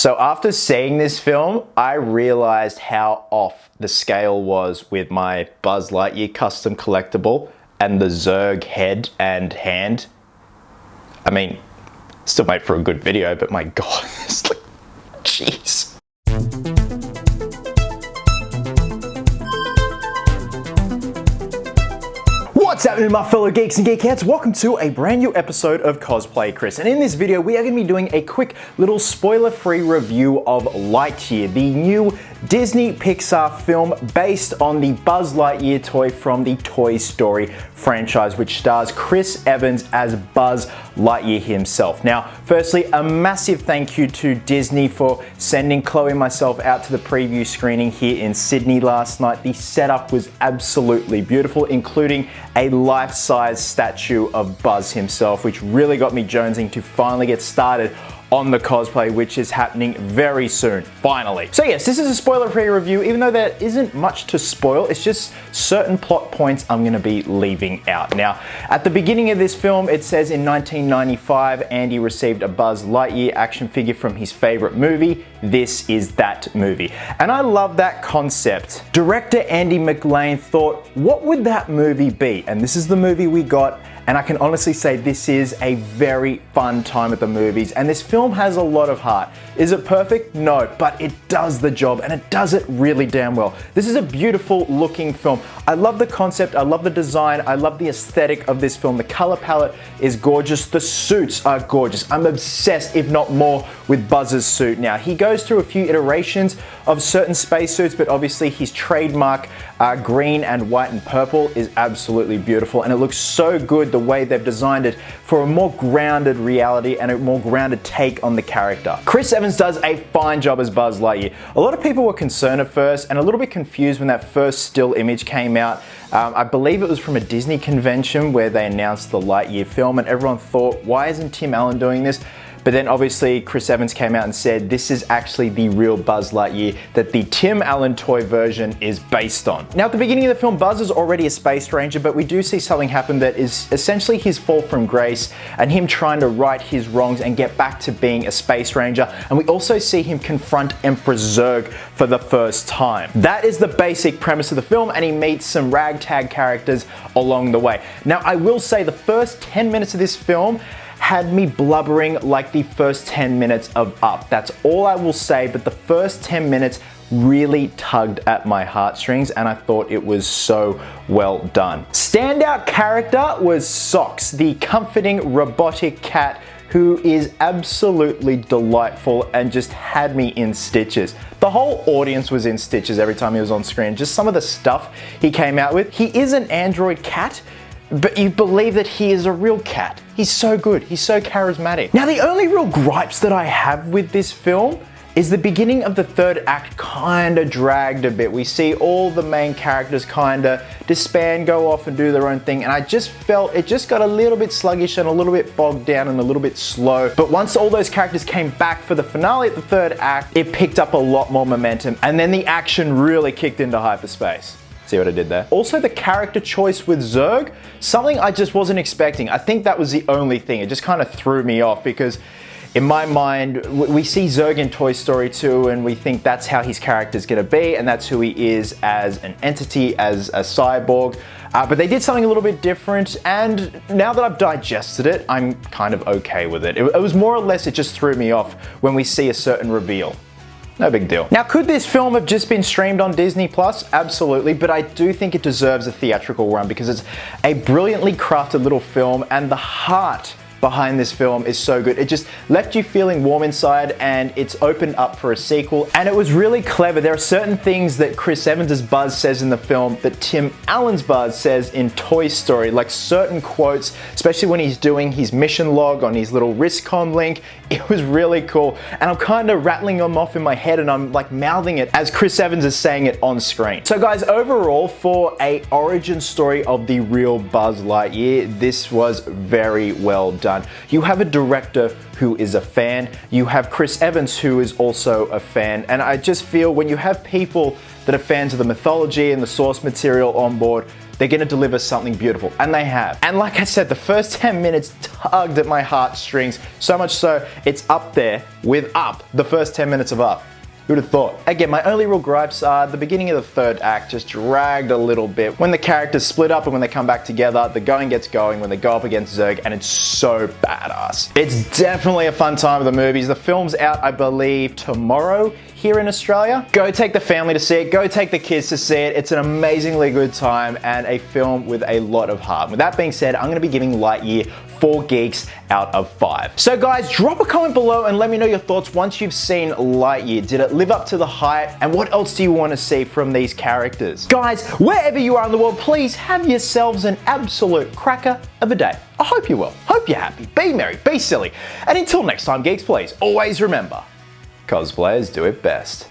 So after seeing this film, I realized how off the scale was with my Buzz Lightyear custom collectible and the Zerg head and hand. I mean, still made for a good video, but my God, it's like, jeez. What's happening, my fellow geeks and geekettes? Welcome to a brand new episode of Cosplay Chris. And in this video, we are going to be doing a quick little spoiler-free review of Lightyear, the new Disney Pixar film based on the Buzz Lightyear toy from the Toy Story franchise, which stars Chris Evans as Buzz Lightyear himself. Now, firstly, a massive thank you to Disney for sending Chloe and myself out to the preview screening here in Sydney last night. The setup was absolutely beautiful, including a life-size statue of Buzz himself, which really got me jonesing to finally get started on the cosplay, which is happening very soon, finally. So yes, this is a spoiler-free review, even though there isn't much to spoil. It's just certain plot points I'm gonna be leaving out. Now, at the beginning of this film, it says in 1995, Andy received a Buzz Lightyear action figure from his favorite movie. This is that movie. And I love that concept. Director Andy McLean thought, what would that movie be? And this is the movie we got. And I can honestly say this is a very fun time at the movies, and this film has a lot of heart. Is it perfect? No, but it does the job, and it does it really damn well. This is a beautiful looking film. I love the concept, I love the design, I love the aesthetic of this film. The color palette is gorgeous, the suits are gorgeous. I'm obsessed, if not more, with Buzz's suit. Now, he goes through a few iterations of certain spacesuits, but obviously his trademark green and white and purple is absolutely beautiful, and it looks so good the way they've designed it for a more grounded reality and a more grounded take on the character. Chris Evans does a fine job as Buzz Lightyear. A lot of people were concerned at first and a little bit confused when that first still image came out. I believe it was from a Disney convention where they announced the Lightyear film, and everyone thought, why isn't Tim Allen doing this? But then obviously Chris Evans came out and said this is actually the real Buzz Lightyear that the Tim Allen toy version is based on. Now, at the beginning of the film, Buzz is already a space ranger, but we do see something happen that is essentially his fall from grace and him trying to right his wrongs and get back to being a space ranger. And we also see him confront Emperor Zerg for the first time. That is the basic premise of the film, and he meets some ragtag characters along the way. Now, I will say the first 10 minutes of this film had me blubbering like the first 10 minutes of Up. That's all I will say, but the first 10 minutes really tugged at my heartstrings, and I thought it was so well done. Standout character was Socks, the comforting robotic cat who is absolutely delightful and just had me in stitches. The whole audience was in stitches every time he was on screen. Just some of the stuff he came out with. He is an android cat, but you believe that he is a real cat. He's so good, he's so charismatic. Now, the only real gripes that I have with this film is the beginning of the third act kinda dragged a bit. We see all the main characters kinda disband, go off and do their own thing, and I just felt it just got a little bit sluggish and a little bit bogged down and a little bit slow. But once all those characters came back for the finale at the third act, it picked up a lot more momentum, and then the action really kicked into hyperspace. See what I did there? Also, the character choice with Zerg, something I just wasn't expecting. I think that was the only thing. It just kind of threw me off because in my mind, we see Zerg in Toy Story 2 and we think that's how his character's gonna be and that's who he is as an entity, as a cyborg. But they did something a little bit different, and now that I've digested it, I'm kind of okay with it. It was more or less, it just threw me off when we see a certain reveal. No big deal. Now, could this film have just been streamed on Disney Plus? Absolutely, but I do think it deserves a theatrical run because it's a brilliantly crafted little film, and the heart behind this film is so good. It just left you feeling warm inside, and it's opened up for a sequel, and it was really clever. There are certain things that Chris Evans' Buzz says in the film that Tim Allen's Buzz says in Toy Story, like certain quotes, especially when he's doing his mission log on his little wrist comm link. It was really cool, and I'm kind of rattling them off in my head, and I'm like mouthing it as Chris Evans is saying it on screen. So guys, overall, for a origin story of the real Buzz Lightyear, this was very well done. You have a director who is a fan, you have Chris Evans who is also a fan, and I just feel when you have people that are fans of the mythology and the source material on board, they're gonna deliver something beautiful, and they have. And like I said, the first 10 minutes tugged at my heartstrings, so much so it's up there with Up, the first 10 minutes of Up. Who'd have thought? Again, my only real gripes are the beginning of the third act just dragged a little bit. When the characters split up and when they come back together, the going gets going when they go up against Zerg, and it's so badass. It's definitely a fun time of the movies. The film's out, I believe, tomorrow here in Australia. Go take the family to see it. Go take the kids to see it. It's an amazingly good time and a film with a lot of heart. With that being said, I'm going to be giving Lightyear 4 geeks out of 5. So guys, drop a comment below and let me know your thoughts once you've seen Lightyear. Did it live up to the hype? And what else do you want to see from these characters? Guys, wherever you are in the world, please have yourselves an absolute cracker of a day. I hope you will. Hope you're happy. Be merry, be silly. And until next time, geeks, please always remember, cosplayers do it best.